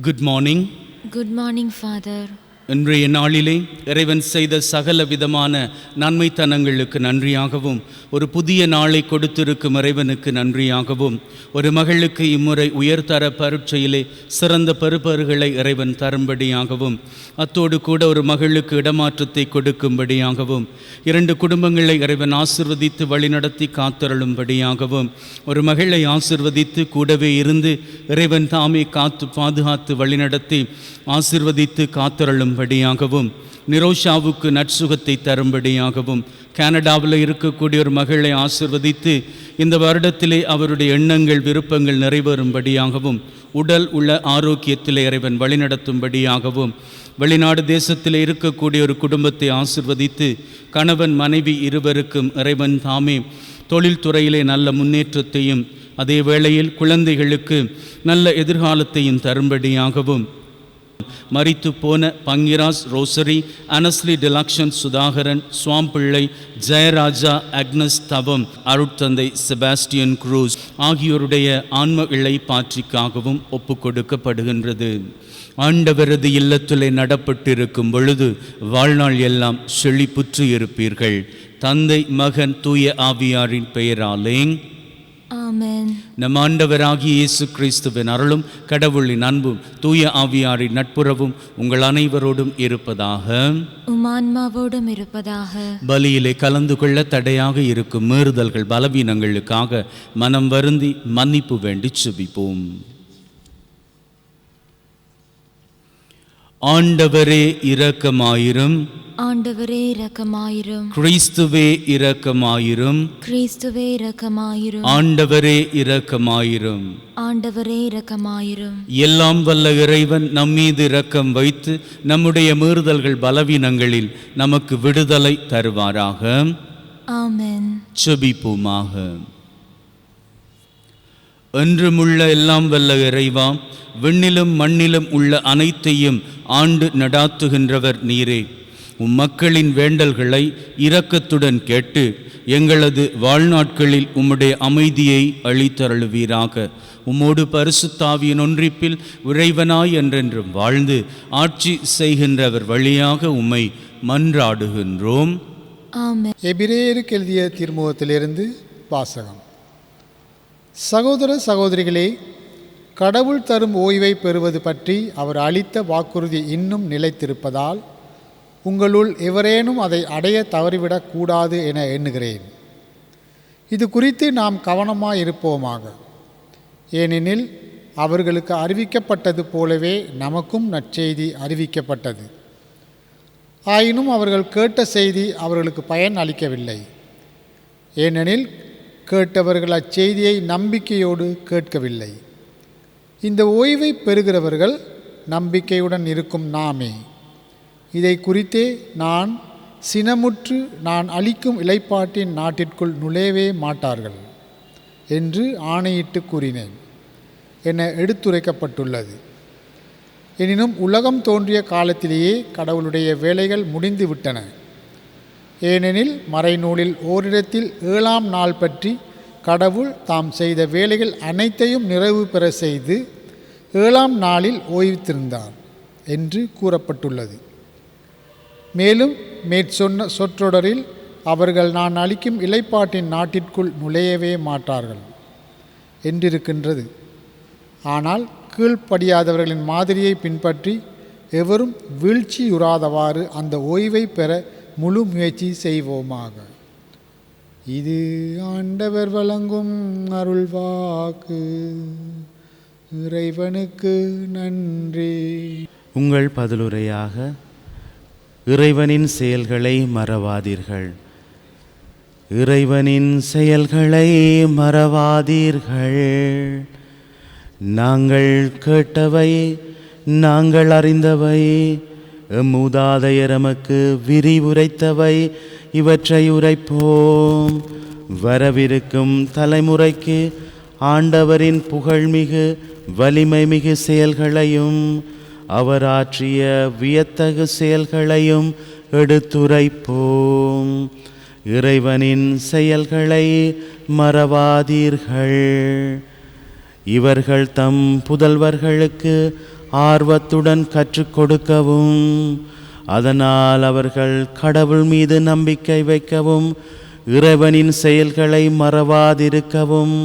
Good morning. Good morning, Father. இன்றைய நாளிலே இறைவன் செய்த சகல விதமான நன்மைத்தனங்களுக்கு நன்றியாகவும், ஒரு புதிய நாளை கொடுத்திருக்கும் இறைவனுக்கு நன்றியாகவும், ஒரு மகளுக்கு இம்முறை உயர்தர பரீட்சையிலே சிறந்த பெறுபேறுகளை இறைவன் தரும்படியாகவும், அத்தோடு கூட ஒரு மகளுக்கு இடமாற்றத்தை கொடுக்கும்படியாகவும், 2 குடும்பங்களை இறைவன் ஆசிர்வதித்து வழிநடத்தி காத்தருளும்படியாகவும், ஒரு மகளை ஆசிர்வதித்து கூடவே இருந்து இறைவன் தாமே காத்து பாதுகாத்து வழிநடத்தி ஆசிர்வதித்து காத்தருளும்படியாகவும், நிரோஷாவுக்கு நற்சுகத்தை தரும்படியாகவும், கனடாவில் இருக்கக்கூடிய ஒரு மகளை ஆசிர்வதித்து இந்த வருடத்திலே அவருடைய எண்ணங்கள் விருப்பங்கள் நிறைவேறும்படியாகவும், உடல் உள்ள ஆரோக்கியத்திலே இறைவன் வழிநடத்தும்படியாகவும், வெளிநாடு தேசத்தில் இருக்கக்கூடிய ஒரு குடும்பத்தை ஆசிர்வதித்து கணவன் மனைவி இருவருக்கும் இறைவன் தாமே தொழில்துறையிலே நல்ல முன்னேற்றத்தையும், அதே வேளையில் குழந்தைகளுக்கு நல்ல எதிர்காலத்தையும் தரும்படியாகவும், மரித்து போன பங்கிராஸ் ரோசரி, அனஸ்லி டிலக்ஷன் சுதாகரன், சுவாம்பிள்ளை, ஜெயராஜா, அக்னஸ் தவம், அருட்தந்தை செபாஸ்டியன் குரூஸ் ஆகியோருடைய ஆன்ம இளைப்பாற்றிக்காகவும் ஒப்பு கொடுக்கப்படுகின்றது. ஆண்டவரது இல்லத்திலே நடப்பட்டிருக்கும் பொழுது வாழ்நாள் எல்லாம் செழிப்புற்று இருப்பீர்கள். தந்தை, மகன், தூய ஆவியாரின் பெயராலே ஆமென். நம் ஆண்டவராகிய இயேசு கிறிஸ்துவின் அருளும் கடவுளின் அன்பும் தூய ஆவியாரின் நட்புறவும் உங்கள் அனைவரோடும் இருப்பதாக. உமான்மாவோடும் இருப்பதாக. பலியிலே கலந்து கொள்ள தடையாக இருக்கும் மீறுதல்கள் பலவீனங்களுக்காக மனம் வருந்தி மன்னிப்பு வேண்டி செபிப்போம். ஆண்டவரே இரக்கமாயிரும். ஆண்டவரே இரக்கமாயிரும். கிறிஸ்துவே இரக்கமாயிரும். கிறிஸ்துவே இரக்கமாயிரும். ஆண்டவரே இரக்கமாயிரும். ஆண்டவரே இரக்கமாயிரும். எல்லாம் வல்ல இறைவன் நம்மீது இரக்கம் வைத்து நம்முடைய மீறுதல்கள் பலவீனங்களில் நமக்கு விடுதலை தருவாராக. ஆமென். செபிப்போமாக. என்றுமுள்ள எல்லாம் வல்ல இறைவா, விண்ணிலும் மண்ணிலும் உள்ள அனைத்தையும் ஆண்டு நடாத்துகின்றவர் நீரே. மக்களின் வேண்டல்களை இரக்கத்துடன் கேட்டு எங்களது வாழ்நாட்களில் உம்முடைய அமைதியை அளித்தருளுவீராக. உம்மோடு பரிசுத்தாவியின் ஒன்றிப்பில் இறைவனாய் என்றென்றும் வாழ்ந்து ஆட்சி செய்கின்றவர் வழியாக உம்மை மன்றாடுகின்றோம். ஆமென். எபிரேயருக்கு எழுதிய திருமுகத்திலிருந்து வாசகம். சகோதர சகோதரிகளே, கடவுள் தரும் ஓய்வை பெறுவது பற்றி அவர் அளித்த வாக்குறுதி இன்னும் நிலைத்திருப்பதால் உங்களுள் எவரேனும் அதை அடைய தவறிவிடக் கூடாது என எண்ணுகிறேன். இது குறித்து நாம் கவனமாயிருப்போமாக. ஏனெனில் அவர்களுக்கு அறிவிக்கப்பட்டது போலவே நமக்கும் நற்செய்தி அறிவிக்கப்பட்டது. ஆயினும் அவர்கள் கேட்ட செய்தி அவர்களுக்கு பயன் அளிக்கவில்லை. ஏனெனில் கேட்டவர்கள் அச்செய்தியை நம்பிக்கையோடு கேட்கவில்லை. இந்த ஓய்வை பெறுகிறவர்கள் நம்பிக்கையுடன் இருக்கும் நாமே. இதை குறித்தே நான் சினமுற்று நான் அளிக்கும் இளைப்பாட்டின் நாட்டிற்குள் நுழையவே மாட்டார்கள் என்று ஆணையிட்டு கூறினேன் என எடுத்துரைக்கப்பட்டுள்ளது. எனினும் உலகம் தோன்றிய காலத்திலேயே கடவுளுடைய வேலைகள் முடிந்து விட்டன. ஏனெனில் மறைநூலில் ஓரிடத்தில் 7ஆம் நாள் பற்றி கடவுள் தாம் செய்த வேலைகள் அனைத்தையும் நிறைவு பெற செய்து 7ஆம் நாளில் ஓய்வித்திருந்தார் என்று கூறப்பட்டுள்ளது. மேலும் மேற்சொன்ன சொற்றொடரில் அவர்கள் நான் அளிக்கும் இளைப்பாட்டின் நாட்டிற்குள் நுழையவே மாட்டார்கள் என்றிருக்கின்றது. ஆனால் கீழ்ப்படியாதவர்களின் மாதிரியை பின்பற்றி எவரும் வீழ்ச்சியுறாதவாறு அந்த ஓய்வை பெற முழு முயற்சி செய்வோமாக. இது ஆண்டவர் வழங்கும் அருள்வாக்கு. இறைவனுக்கு நன்றி. உங்கள் பதிலுரையாக, இறைவனின் செயல்களை மறவாதீர்கள். இறைவனின் செயல்களை மறவாதீர்கள். நாங்கள் கேட்டவை, நாங்கள் அறிந்தவை, மூதாதையர் எமக்கு விரிவுரைத்தவை, இவற்றை உரைப்போம். வரவிருக்கும் தலைமுறைக்கு ஆண்டவரின் புகழ்மிகு வலிமைமிகு செயல்களையும் அவர் ஆற்றிய வியத்தகு செயல்களையும் எடுத்துரைப்போம். இறைவனின் செயல்களை மறவாதீர்கள். இவர்கள் தம் புதல்வர்களுக்கு ஆர்வத்துடன் கற்றுக் கொடுக்கவும், அதனால் அவர்கள் கடவுள் மீது நம்பிக்கை வைக்கவும், இறைவனின் செயல்களை மறவாதிருக்கவும்,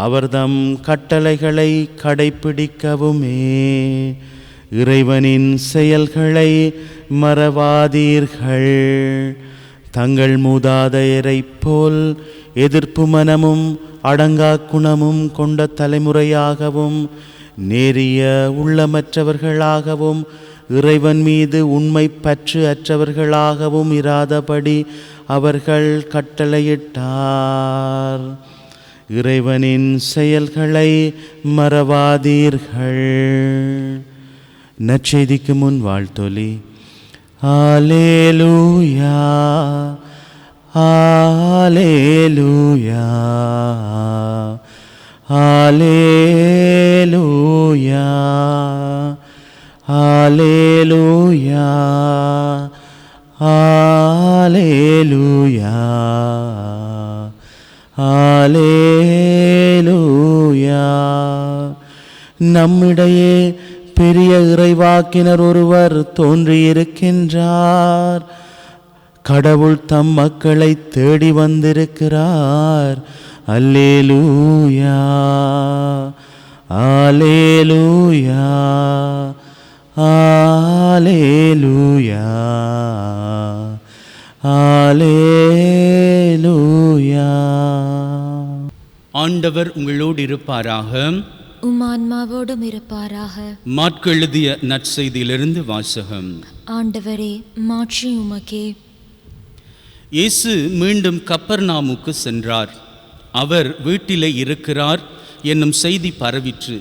அவர்தம் கட்டளைகளை கடைப்பிடிக்கவுமே. இறைவனின் செயல்களை மறவாதீர்கள். தங்கள் மூதாதையரைப் போல் எதிர்ப்பு மனமும் அடங்கா குணமும் கொண்ட தலைமுறையாகவும், நேரிய உள்ளமற்றவர்களாகவும், இறைவன் மீது உண்மை பற்று அற்றவர்களாகவும் இராதபடி அவர்கள் கட்டளையிட்டார். இறைவனின் செயல்களை மறவாதீர்கள். நற்செய்திக்கு முன் வாழ்த்தொலி. அல்லேலூயா, அல்லேலூயா, அல்லேலூயா, அல்லேலூயா, அல்லேலூயா, அல்லேலூயா. நம்மிடையே பெரிய இறைவாக்கினர் ஒருவர் தோன்றியிருக்கின்றார். கடவுள் தம் மக்களை தேடி வந்திருக்கிறார். அல்லேலூயா, அல்லேலூயா, அல்லேலூயா, அல்லேலூயா. ஆண்டவர் உங்களோடு இருப்பாராக. உம் ஆன்மாவோடும் இருப்பாராக. மாற்கு எழுதிய நற்செய்தியிலிருந்து வாசகம். ஆண்டவரே, மாட்சி உமக்கே. இயேசு மீண்டும் கப்பர்நாமுக்கு சென்றார். அவர் வீட்டிலே இருக்கிறார் என்னும் செய்தி பரவிற்று.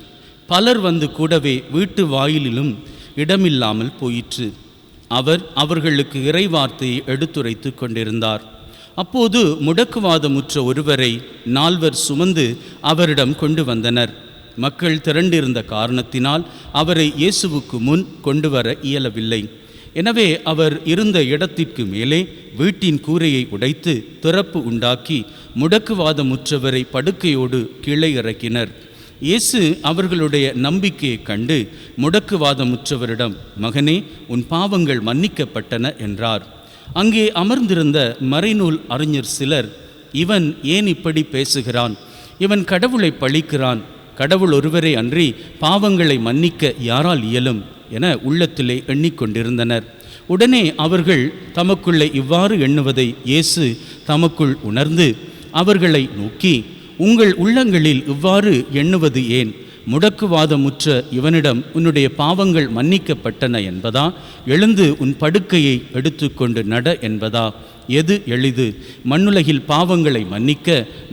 பலர் வந்து கூடவே வீட்டு வாயிலிலும் இடமில்லாமல் போயிற்று. அவர் அவர்களுக்கு இறைவார்த்தையை எடுத்துரைத்து கொண்டிருந்தார். அப்போது முடக்குவாதமுற்ற ஒருவரை 4 சுமந்து அவரிடம் கொண்டு வந்தனர். மக்கள் திரண்டிருந்த காரணத்தினால் அவரை இயேசுவுக்கு முன் கொண்டு வர இயலவில்லை. எனவே அவர் இருந்த இடத்திற்கு மேலே வீட்டின் கூரையை உடைத்து திறப்பு உண்டாக்கி முடக்குவாதமுற்றவரை படுக்கையோடு கீழே இறக்கினர். இயேசு அவர்களுடைய நம்பிக்கையை கண்டு முடக்குவாதமுற்றவரிடம், மகனே, உன் பாவங்கள் மன்னிக்கப்பட்டன என்றார். அங்கே அமர்ந்திருந்த மறைநூல் அறிஞர் சிலர், இவன் ஏன் இப்படி பேசுகிறான்? இவன் கடவுளை பழிக்கிறான். கடவுள் ஒருவரே அன்றி பாவங்களை மன்னிக்க யாரால் இயலும் என உள்ளத்திலே எண்ணிக்கொண்டிருந்தனர். உடனே அவர்கள் தமக்குள்ளே இவ்வாறு எண்ணுவதை இயேசு தமக்குள் உணர்ந்து அவர்களை நோக்கி, உங்கள் உள்ளங்களில் இவ்வாறு எண்ணுவது ஏன்? முடக்குவாதமுற்ற இவனிடம் உன்னுடைய பாவங்கள் மன்னிக்கப்பட்டன என்பதா, எழுந்து உன் படுக்கையை எடுத்துக்கொண்டு நட என்பதா? எது எளிது? மண்ணுலகில் பாவங்களை மன்னிக்க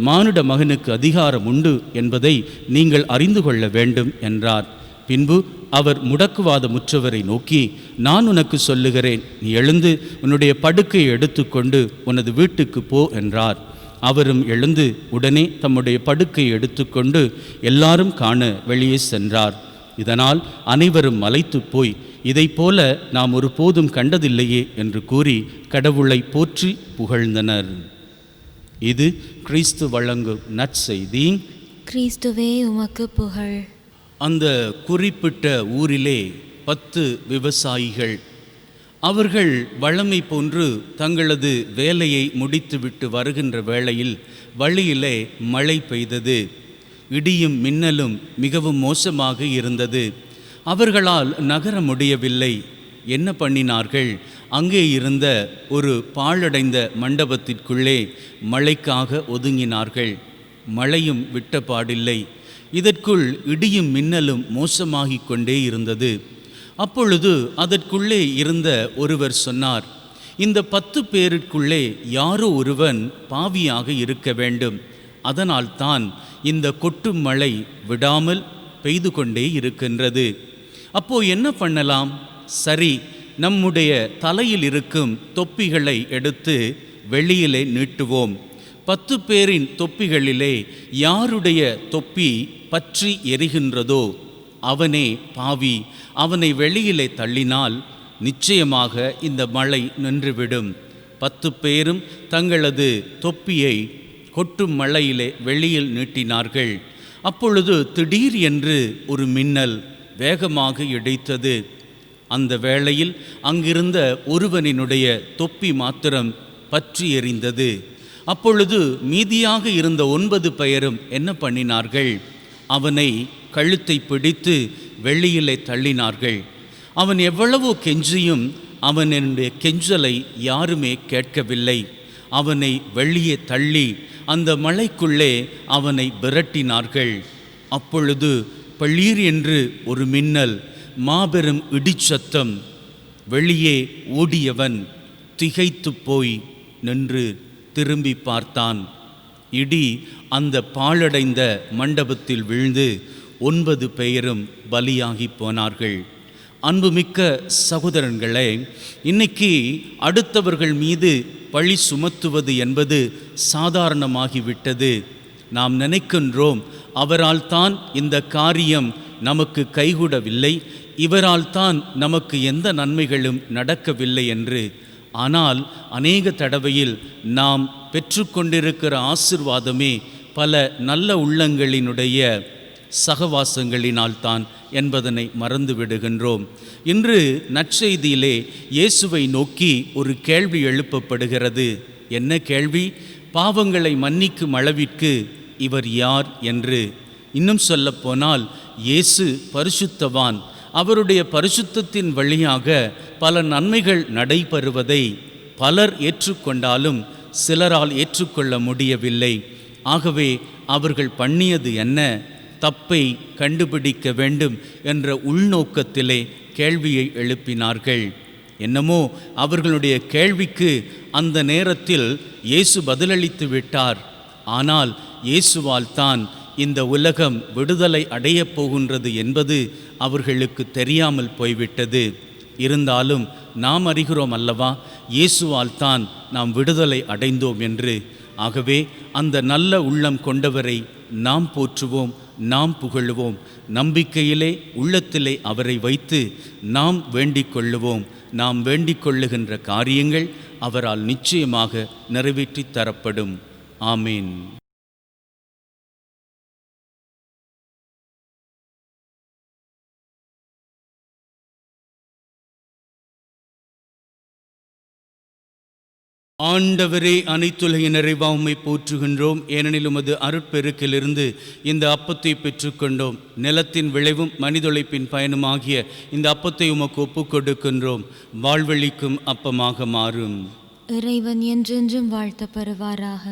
மானுட மகனுக்கு அதிகாரம் உண்டு என்பதை நீங்கள் அறிந்து கொள்ள வேண்டும் என்றார். பின்பு அவர் முடக்குவாதமுற்றவரை நோக்கி, நான் உனக்கு சொல்லுகிறேன், நீ எழுந்து உன்னுடைய படுக்கையை எடுத்துக்கொண்டு உனது வீட்டுக்கு போ என்றார். அவரும் எழுந்து உடனே தம்முடைய படுக்கையை எடுத்துக்கொண்டு எல்லாரும் காண வெளியே சென்றார். இதனால் அனைவரும் மலைத்து போய், இதைப்போல நாம் ஒருபோதும் கண்டதில்லையே என்று கூறி கடவுளை போற்றி புகழ்ந்தனர். இது கிறிஸ்து வழங்கும் நற்செய்தி. கிறிஸ்துவே உமக்கு புகழ். அந்த குறிப்பிட்ட ஊரிலே 10 விவசாயிகள். அவர்கள் வழமை போன்று தங்களது வேலையை முடித்துவிட்டு வருகின்ற வேளையில் வழியிலே மழை பெய்தது. இடியும் மின்னலும் மிகவும் மோசமாக இருந்தது. அவர்களால் நகர முடியவில்லை. என்ன பண்ணினார்கள்? அங்கே இருந்த ஒரு பாழடைந்த மண்டபத்திற்குள்ளே மழைக்காக ஒதுங்கினார்கள். மழையும் விட்டபாடில்லை. இதற்குள் இடியும் மின்னலும் மோசமாகிக் கொண்டே இருந்தது. அப்பொழுது அதற்குள்ளே இருந்த ஒருவர் சொன்னார், இந்த 10 பேருக்குள்ளே யாரோ ஒருவன் பாவியாக இருக்க வேண்டும். அதனால்தான் இந்த கொட்டும் மழை விடாமல் பெய்து கொண்டே இருக்கின்றது. அப்போ என்ன பண்ணலாம்? சரி, நம்முடைய தலையில் இருக்கும் தொப்பிகளை எடுத்து வெளியிலே நீட்டுவோம். 10 பேரின் தொப்பிகளிலே யாருடைய தொப்பி பற்றி எரிகின்றதோ அவனே பாவி. அவனை வெளியிலே தள்ளினால் நிச்சயமாக இந்த மழை நின்றுவிடும். 10 பேரும் தங்களது தொப்பியை கொட்டும் மழையிலே வெளியில் நீட்டினார்கள். அப்பொழுது திடீர் என்று ஒரு மின்னல், வேகமாக இடித்தது. அந்த வேளையில் அங்கிருந்த ஒருவனினுடைய தொப்பி மாத்திரம் பற்றி எரிந்தது. அப்பொழுது மீதியாக இருந்த 9 பேரும் என்ன பண்ணினார்கள்? அவனை கழுத்தை பிடித்து வெளியிலே தள்ளினார்கள். அவன் எவ்வளவோ கெஞ்சியும் அவனுடைய கெஞ்சலை யாருமே கேட்கவில்லை. அவனை வெளியே தள்ளி அந்த மலைக்குள்ளே அவனை விரட்டினார்கள். அப்பொழுது பளீர் என்று ஒரு மின்னல், மாபெரும் இடிச்சத்தம். வெளியே ஓடியவன் திகைத்து போய் நின்று திரும்பி பார்த்தான். இடி அந்த பாழடைந்த மண்டபத்தில் விழுந்து 9 பேரும் பலியாகி போனார்கள். அன்புமிக்க சகோதரர்களே, இன்னைக்கு அடுத்தவர்கள் மீது பழி சுமத்துவது என்பது சாதாரணமாகிவிட்டது. நாம் நினைக்கின்றோம், அவரால் தான் இந்த காரியம் நமக்கு கைகூடவில்லை, இவரால் தான் நமக்கு எந்த நன்மைகளும் நடக்கவில்லை என்று. ஆனால் அநேக தடவையில் நாம் பெற்றுக்கொண்டிருக்கிற ஆசிர்வாதமே பல நல்ல உள்ளங்களினுடைய சகவாசங்களினால்தான் என்பதனை மறந்து விடுகின்றோம். இன்று நற்செய்தியிலே இயேசுவை நோக்கி ஒரு கேள்வி எழுப்பப்படுகிறது. என்ன கேள்வி? பாவங்களை மன்னிக்கும் அளவிற்கு இவர் யார் என்று. இன்னும் சொல்லப்போனால் இயேசு பரிசுத்தவான். அவருடைய பரிசுத்தத்தின் வழியாக பல நன்மைகள் நடைபெறுவதை பலர் ஏற்றுக்கொண்டாலும் சிலரால் ஏற்றுக்கொள்ள முடியவில்லை. ஆகவே அவர்கள் பண்ணியது என்ன? தப்பை கண்டுபிடிக்க வேண்டும் என்ற உள்நோக்கத்திலே கேள்வியை எழுப்பினார்கள். என்னமோ அவர்களுடைய கேள்விக்கு அந்த நேரத்தில் இயேசு பதிலளித்து விட்டார். ஆனால் இயேசுவால் தான் இந்த உலகம் விடுதலை அடையப் போகின்றது என்பது அவர்களுக்கு தெரியாமல் போய்விட்டது. இருந்தாலும் நாம் அறிகிறோம் அல்லவா, இயேசுவால் தான் நாம் விடுதலை அடைந்தோம் என்று. ஆகவே அந்த நல்ல உள்ளம் கொண்டவரை நாம் போற்றுவோம், நாம் புகழுவோம். நம்பிக்கையிலே உள்ளத்திலே அவரை வைத்து நாம் வேண்டிக் கொள்ளுவோம். நாம் வேண்டிக் கொள்ளுகின்ற காரியங்கள் அவரால் நிச்சயமாக நிறைவேற்றி தரப்படும். ஆமீன். ஆண்டவரே, அனைத்துலகின் நிறைவா உம்மை போற்றுகின்றோம். ஏனெனில் உமது அருட்பெருக்கிலிருந்து இந்த அப்பத்தை பெற்றுக்கொண்டோம். நிலத்தின் விளைவும் மனிதொழைப்பின் பயனுமாகிய இந்த அப்பத்தை உமக்கு ஒப்புக் கொடுக்கின்றோம். வாழ்வழிக்கும் அப்பமாக மாறும். இறைவன் என்றென்றும் வாழ்த்த பெறுவாராக.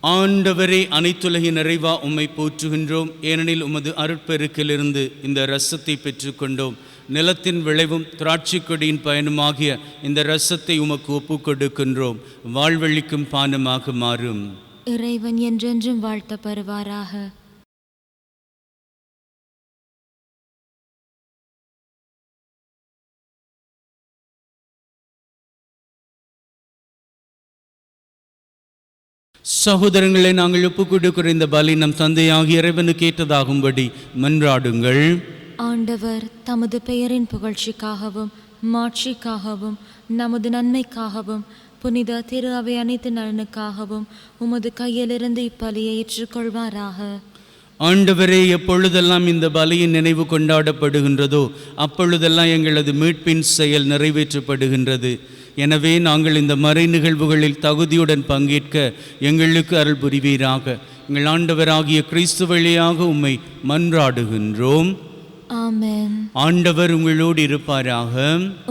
ஆண்டவரே, அனைத்துலகின் நிறைவா உம்மை போற்றுகின்றோம். ஏனெனில் உமது அருட்பெருக்கிலிருந்து இந்த இரசத்தை பெற்றுக்கொண்டோம். நிலத்தின் விளைவும் திராட்சை கொடியின் பயனுமாகிய இந்த இரசத்தை உமக்கு ஒப்புக் கொடுக்கின்றோம். வாழ்வழிக்கும் பானமாக மாறும். இறைவன் என்றென்றும் வாழ்த்த பெறுவாராக. சகோதரங்களை, நாங்கள் ஒப்புக் கொடுக்கிற இந்த பலி நம் தந்தையாகிய இறைவனுக்கு ஏற்றதாகும்படி மன்றாடுங்கள். ஆண்டவர் தமது பெயரின் புகழ்ச்சிக்காகவும் மாட்சிக்காகவும் நமது நன்மைக்காகவும் புனித திரு அவை அனைத்து நலனுக்காகவும் உமது கையிலிருந்து இப்பலியை ஏற்றுக்கொள்வாராக. ஆண்டவரே, எப்பொழுதெல்லாம் இந்த பலியின் நினைவு கொண்டாடப்படுகின்றதோ அப்பொழுதெல்லாம் எங்களது மீட்பின் செயல் நிறைவேற்றப்படுகின்றது. எனவே நாங்கள் இந்த மறை நிகழ்வுகளில் தகுதியுடன் பங்கேற்க எங்களுக்கு அருள் புரிவீராக. எங்கள் ஆண்டவராகிய கிறிஸ்து வழியாக உம்மை மன்றாடுகின்றோம். ஆமென். ஆண்டவர் உங்களோடு இருப்பாராக.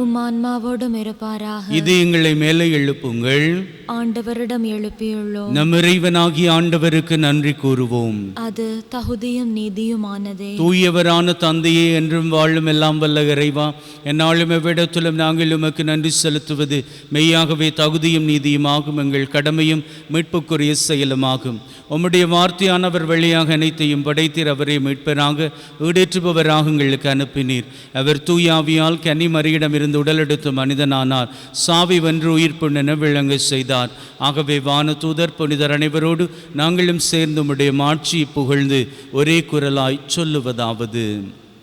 உம் ஆன்மாவோடும் இருப்பாராக. இது எங்களை மேலே எழுப்புங்கள். ஆண்டவரிடம் எழுப்பியுள்ளோம். நம் இறைவனாகிய ஆண்டவருக்கு நன்றி கூறுவோம். அது தகுதியும் நீதியுமானதே. தூயவரான தந்தையே, என்றும் வாழும் எல்லாம் வல்ல இறைவா, என்னாலும் எவ்விடத்திலும் நாங்கள் உமக்கு நன்றி செலுத்துவது மெய்யாகவே தகுதியும் நீதியுமாகும். எங்கள் கடமையும் மீட்புக்குரிய செயலுமாகும். உம்முடைய வார்த்தையானவர் வழியாக அனைத்தையும் படைத்தீர். அவரை மீட்பராக ஈடேற்றுபவராக வழியாக அனுப்பினீர். அவர் தூயாவியால் கன்னி மரியிடமிருந்து உடலெடுத்து மனிதனானார். சாவி வென்று உயிர்ப்புண்ணென விளங்க செய்தார். ஆகவே வானதூதர் புனிதர் அனைவரோடு நாங்களும் சேர்ந்து உம்முடைய மாட்சியை புகழ்ந்து ஒரே குரலாய் சொல்லுவதாவது: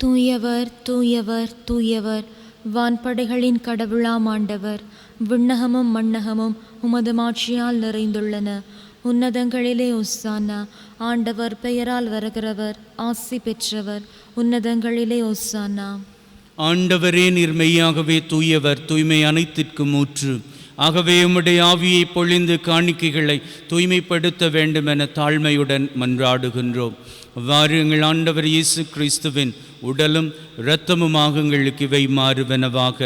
தூயவர் தூயவர் தூயவர், வான்படைகளின் கடவுளாம் ஆண்டவர். விண்ணகமும் மண்ணகமும் உமது மாட்சியால் நிறைந்துள்ளன. உன்னதங்களிலே ஒசானா. ஆண்டவர் பெயரால் வருகிறவர் ஆசி பெற்றவர். உன்னதங்களிலே ஒசானா. ஆண்டவரே, நீர் மெய்யாகவே தூயவர், தூய்மை அனைத்திற்கும் ஊற்று. ஆகவே உம்முடைய ஆவியை பொழிந்து காணிக்கைகளை தூய்மைப்படுத்த வேண்டும் என தாழ்மையுடன் மன்றாடுகின்றோம். அவ்வாறு எங்கள் ஆண்டவர் இயேசு கிறிஸ்துவின் உடலும் இரத்தமுமாக எங்களுக்கு இவை மாறுவனவாக.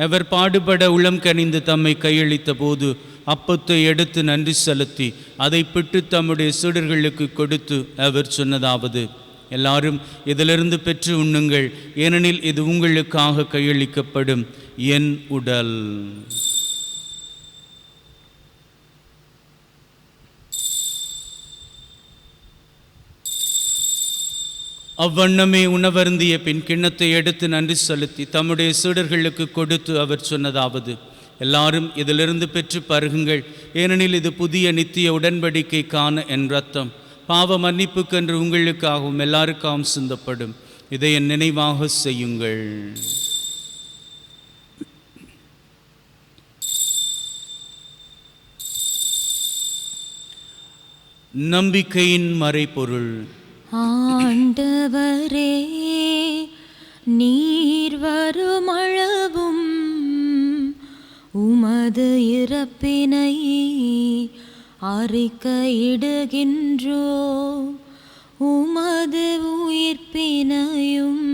அவர் பாடுபட உளம் கனிந்து தம்மை கையளித்த போது அப்பத்தை எடுத்து நன்றி செலுத்தி அதை பிட்டு தம்முடைய சீடர்களுக்கு கொடுத்து அவர் சொன்னதாவது: எல்லாரும் இதிலிருந்து பெற்று உண்ணுங்கள், ஏனெனில் இது உங்களுக்காக கையளிக்கப்படும் என் உடல். அவ்வண்ணமே உணவருந்திய பின் கிண்ணத்தை எடுத்து நன்றி செலுத்தி தம்முடைய சீடர்களுக்கு கொடுத்து அவர் சொன்னதாவது: எல்லாரும் இதிலிருந்து பெற்று பருகுங்கள், ஏனெனில் இது புதிய நித்திய உடன்படிக்கைக்கான என் இரத்தம், பாவ மன்னிப்புக்கென்று உங்களுக்காகவும் எல்லாருக்காகவும் சிந்தப்படும். இதை என் நினைவாக செய்யுங்கள். நம்பிக்கையின் மறைபொருள். ஆண்டவரே, நீர் வருமளவும் உமது இறப்பினை அறிக்கையிடுகின்றோம், உமது உயிர்ப்பினையும்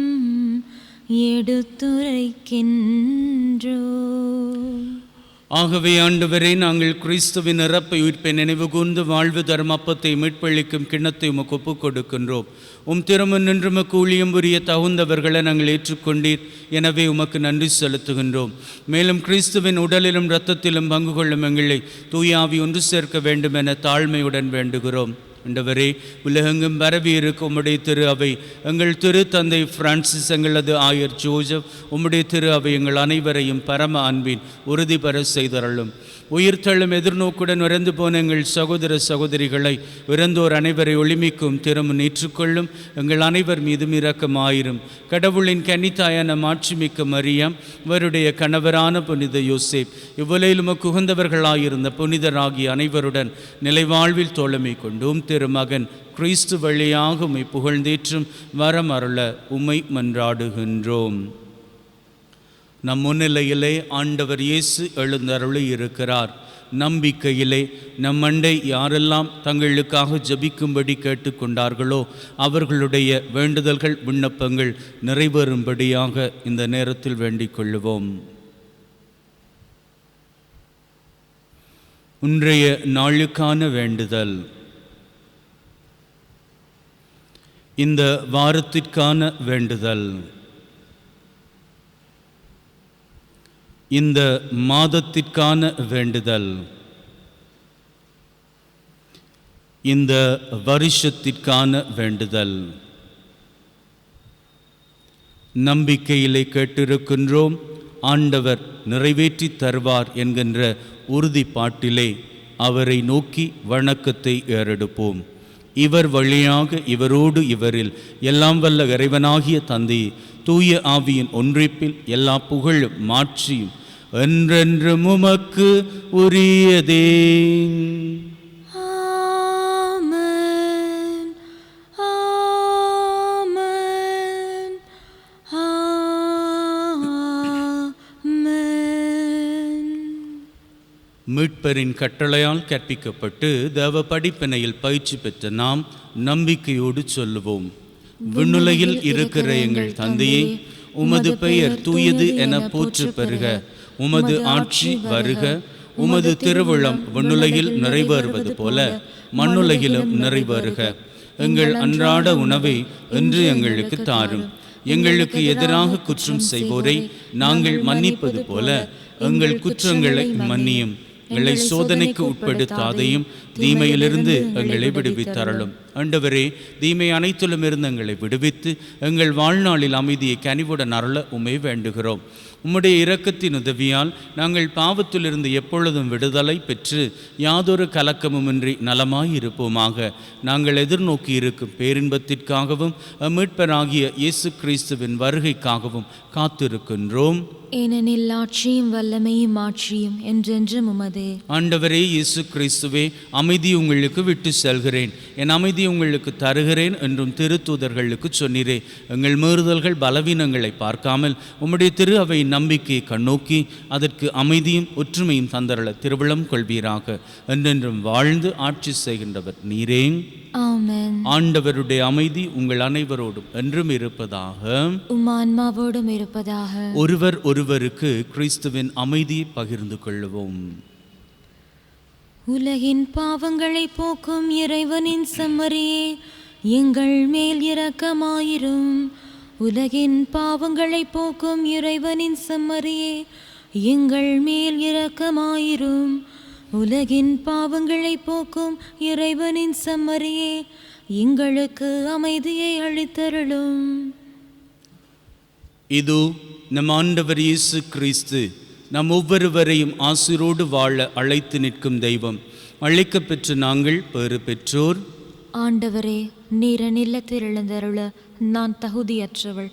எடுத்துரைக்கின்றோம். ஆகவே ஆண்டவரே, நாங்கள் கிறிஸ்துவின் இறப்பை உயிர்ப்பை நினைவு கூர்ந்து வாழ்வு தரும் அப்பத்தை மீட்பளிக்கும் கிண்ணத்தை உமக்கு ஒப்புக் கொடுக்கின்றோம். திருமண் நின்று உமக்கு ஊழியம் புரிய தகுந்தவர்களை நாங்கள் ஏற்றுக்கொண்டீர். எனவே உமக்கு நன்றி செலுத்துகின்றோம். மேலும் கிறிஸ்துவின் உடலிலும் இரத்தத்திலும் பங்கு கொள்ளும் எங்களை தூயாவி ஒன்று சேர்க்க வேண்டும் என தாழ்மையுடன் வேண்டுகிறோம். ஆண்டவரே, உலகெங்கும் பரவி இருக்கும் உம்முடைய திரு அவை, எங்கள் திரு தந்தை பிரான்சிஸ், எங்களது ஆயர் ஜோசப், உம்முடைய திரு அவை எங்கள் அனைவரையும் பரம அன்பின் உறுதி பெற செய்தருளும். உயிர்த்தெழும் எதிர்நோக்குடன் இறந்து போன எங்கள் சகோதர சகோதரிகளை, இறந்தோர் அனைவரை ஒளிமிக்கும் திரும்ப ஏற்றுக்கொள்ளும். எங்கள் அனைவர் மீதும் இரக்கமாயிரும். கடவுளின் கன்னித்தாயான மாட்சிமிக்க மரியாம், இவருடைய கணவரான புனித யோசேப், இவ்வுலகில் உமக்கு உகந்தவர்களாயிருந்த புனிதராகிய அனைவருடன் நிலைவாழ்வில் தோழமை கொண்டும் திருமகன் கிறிஸ்து வழியாக உம்மை புகழ்ந்தேற்றும் வரம் அருள உம்மை மன்றாடுகின்றோம். நம் முன்னிலையிலே ஆண்டவர் இயேசு எழுந்தருளி இருக்கிறார். நம்பிக்கையிலே நம் மண்டை யாரெல்லாம் தங்களுக்காக ஜபிக்கும்படி கேட்டுக்கொண்டார்களோ அவர்களுடைய வேண்டுதல்கள் விண்ணப்பங்கள் நிறைவேறும்படியாக இந்த நேரத்தில் வேண்டிக் கொள்ளுவோம். இன்றைய நாளுக்கான வேண்டுதல். இந்த வாரத்திற்கான வேண்டுதல். இந்த மாதத்திற்கான வேண்டுதல். இந்த வருஷத்திற்கான வேண்டுதல். நம்பிக்கையிலே கேட்டிருக்கின்றோம், ஆண்டவர் நிறைவேற்றி தருவார் என்கின்ற உறுதிப்பாட்டிலே அவரை நோக்கி வணக்கத்தை ஏறெடுப்போம். இவர் வழியாக, இவரோடு, இவரில் எல்லாம் வல்ல இறைவனாகிய தந்தையே, தூய ஆவியின் ஒன்றிப்பில் எல்லா புகழும் மாட்சியும் என்றென்றும் உமக்கு உரியதே. ஆமென், ஆமென், ஆமென். மீட்பரின் கட்டளையால் கற்பிக்கப்பட்டு தேவ படிப்பினையில் பயிற்சி பெற்ற நாம் நம்பிக்கையோடு சொல்லுவோம்: விண்ணுலகில் இருக்கிற எங்கள் தந்தையே, உமது பெயர் தூயது என போற்று பெறுக. உமது ஆட்சி வருக. உமது திருவுளம் விண்ணுலகில் நிறைவேறுவது போல மண்ணுலகிலும் நிறைவேறுக. எங்கள் அன்றாட உணவை இன்று எங்களுக்கு தாரும். எங்களுக்கு எதிராக குற்றம் செய்வோரை நாங்கள் மன்னிப்பது போல எங்கள் குற்றங்களை மன்னியும். எங்களை சோதனைக்கு உட்படுத்தாதையும் தீமையிலிருந்து எங்களை விடுவித்தருளும். ஆண்டவரே, தீமை அனைத்திலும் இருந்து எங்களை விடுவித்து எங்கள் வாழ்நாளில் அமைதியை கனிவுடன் அருள உம்மை வேண்டுகிறோம். உம்முடைய இரக்கத்தின் உதவியால் நாங்கள் பாவத்திலிருந்து எப்பொழுதும் விடுதலை பெற்று யாதொரு கலக்கமுமின்றி நலமாயிருப்போமாக. நாங்கள் எதிர்நோக்கி இருக்கும் பேரின்பத்திற்காகவும் மீட்பராகிய இயேசு கிறிஸ்துவின் வருகைக்காகவும் காத்திருக்கின்றோம். ஏனெனில் ஆட்சியும் வல்லமையும் ஆட்சியும் என்றென்றும் உமதே. ஆண்டவரே இயேசு கிறிஸ்துவே, அமைதி உங்களுக்கு விட்டு செல்கிறேன், என் அமைதி உங்களுக்கு தருகிறேன் என்றும் திருத்தூதர்களுக்கு சொன்னீரே. எங்கள் மீறுதல்கள் பலவீனங்களை பார்க்காமல் உம்முடைய திரு அவையின் நம்பிக்கையை கண்ணோக்கி அதற்கு அமைதியும் ஒற்றுமையும் தந்தரள திருவிழம் கொள்வீராக. என்றென்றும் வாழ்ந்து ஆட்சி செய்கின்றவர் நீரே. ஆமென். ஆண்டவருடைய அமைதி உங்கள் அனைவரோடும் என்றும் இருப்பதாக. உம் ஆன்மாவோடும் இருப்பதாக. ஒருவர் ஒருவருக்கு கிறிஸ்துவின் அமைதியை பகிர்ந்து கொள்வோம். உலகின் பாவங்களை போக்கும் இறைவனின் செம்மறியே, எங்கள் மேல் இரக்கமாயிரும். உலகின் பாவங்களை போக்கும் இறைவனின் செம்மறியே, எங்கள் மேல் இரக்கமாயிரும். உலகின் பாவங்களை போக்கும் இறைவனின் செம்மறியே, எங்களுக்கு அமைதியை அளித்தருளும். இதோ நம் ஆண்டவர் இயேசு கிறிஸ்து நம் ஒவ்வொருவரையும் ஆசிரோடு வாழ அழைத்து நிற்கும் தெய்வம். அழைக்கப் பெற்று நாங்கள் பேறு பெற்றோர். ஆண்டவரே, நீர் என் இல்லத்தில் எழுந்தருள நான் தகுதியற்றவள்.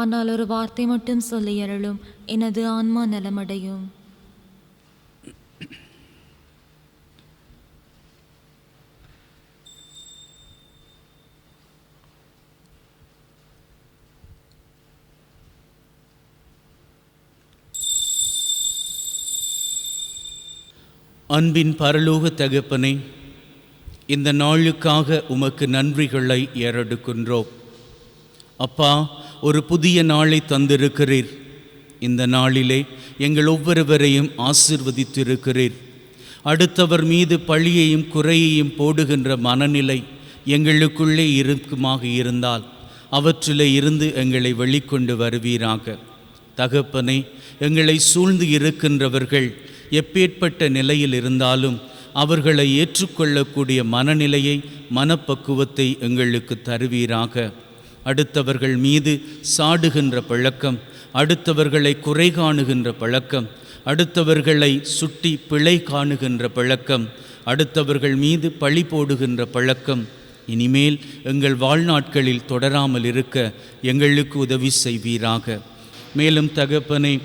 ஆனால் ஒரு வார்த்தை மட்டும் சொல்லி அருளும், எனது ஆன்மா நலமடையும். அன்பின் பரலோக தகப்பனே, இந்த நாளுக்காக உமக்கு நன்றிகளை ஏறெடுக்கின்றோம். அப்பா, ஒரு புதிய நாளை தந்திருக்கிறீர். இந்த நாளிலே எங்கள் ஒவ்வொருவரையும் ஆசீர்வதித்திருக்கிறீர். அடுத்தவர் மீது பழியையும் குறையையும் போடுகின்ற மனநிலை எங்களுக்குள்ளே இருக்குமாக இருந்தால் அவற்றிலே இருந்து எங்களை வெளிக்கொண்டு வருவீராக. தகப்பனே, எங்களை சூழ்ந்து இருக்கின்றவர்கள் எப்பேற்பட்ட நிலையில் இருந்தாலும் அவர்களை ஏற்றுக்கொள்ளக்கூடிய மனநிலையை, மனப்பக்குவத்தை எங்களுக்கு தருவீராக. அடுத்தவர்கள் மீது சாடுகின்ற பழக்கம், அடுத்தவர்களை குறை காணுகின்ற பழக்கம், அடுத்தவர்களை சுட்டி பிழை காணுகின்ற பழக்கம், அடுத்தவர்கள் மீது பழி போடுகின்ற பழக்கம் இனிமேல் எங்கள் வாழ்நாட்களில் தொடராமல் இருக்க எங்களுக்கு உதவி செய்வீராக. மேலும் தகப்பனே,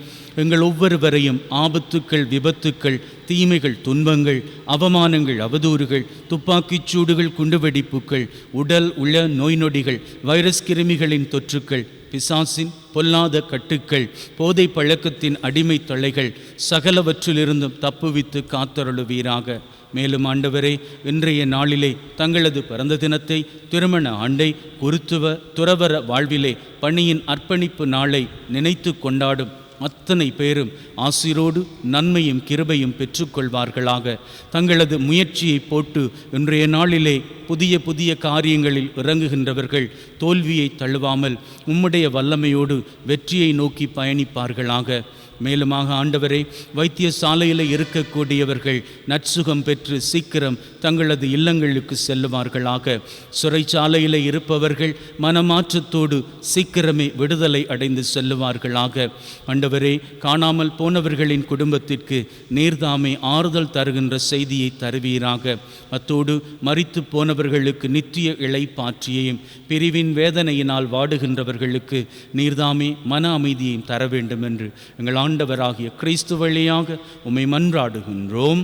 எங்கள் ஒவ்வொருவரையும் ஆபத்துக்கள், விபத்துக்கள், தீமைகள், துன்பங்கள், அவமானங்கள், அவதூறுகள், துப்பாக்கிச் சூடுகள், குண்டுவெடிப்புகள், உடல் உள நோய் நொடிகள், வைரஸ் கிருமிகளின் தொற்றுக்கள், பிசாசின் பொல்லாத கட்டுக்கள், போதை பழக்கத்தின் அடிமை தொல்லைகள் சகலவற்றிலிருந்தும் தப்புவித்து காத்தருளுவீராக. மேலும் ஆண்டவரே, இன்றைய நாளிலே தங்களது பிறந்த தினத்தை, திருமண ஆண்டை, குருத்துவ துறவர வாழ்விலே பணியின் அர்ப்பணிப்பு நாளை நினைத்து கொண்டாடும் அத்தனை பேரும் ஆசீரோடு நன்மையும் கிருபையும் பெற்றுக்கொள்வார்களாக. தங்களது முயற்சியை போட்டு இன்றைய நாளிலே புதிய புதிய காரியங்களில் இறங்குகின்றவர்கள் தோல்வியை தழுவாமல் உம்முடைய வல்லமையோடு வெற்றியை நோக்கி பயணிப்பார்களாக. மேலுமாக ஆண்டவரே, வைத்தியசாலையில் இருக்கக்கூடியவர்கள் நற்சுகம் பெற்று சீக்கிரம் தங்களது இல்லங்களுக்கு செல்லுவார்களாக. சிறைச்சாலையில் இருப்பவர்கள் மனமாற்றத்தோடு சீக்கிரமே விடுதலை அடைந்து செல்லுவார்களாக. ஆண்டவரே, காணாமல் போனவர்களின் குடும்பத்திற்கு நீர்தாமே ஆறுதல் தருகின்ற செய்தியை தருவீராக. அத்தோடு மரித்து போனவர்களுக்கு நித்திய இளைப்பாற்றியையும், பிரிவின் வேதனையினால் வாடுகின்றவர்களுக்கு நீர்தாமே மன அமைதியையும் தர வேண்டும் என்று எங்கள் ஆண்டவராகிய கிறிஸ்து வழியாக உம்மை மன்றாடுகின்றோம்.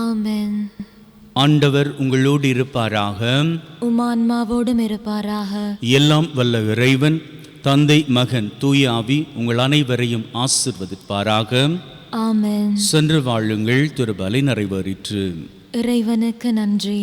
ஆமென். ஆண்டவர் உங்களோடு இருப்பாராக. உம் ஆன்மாவோடும் இருப்பாராக. எல்லாம் வல்ல இறைவன் தந்தை, மகன், தூய ஆவி உங்கள் அனைவரையும் ஆசீர்வதிப்பாராக. ஆமென். சென்று வாழுங்கள். திருபலி நிறைவேறிற்று. இறைவனுக்கு நன்றி.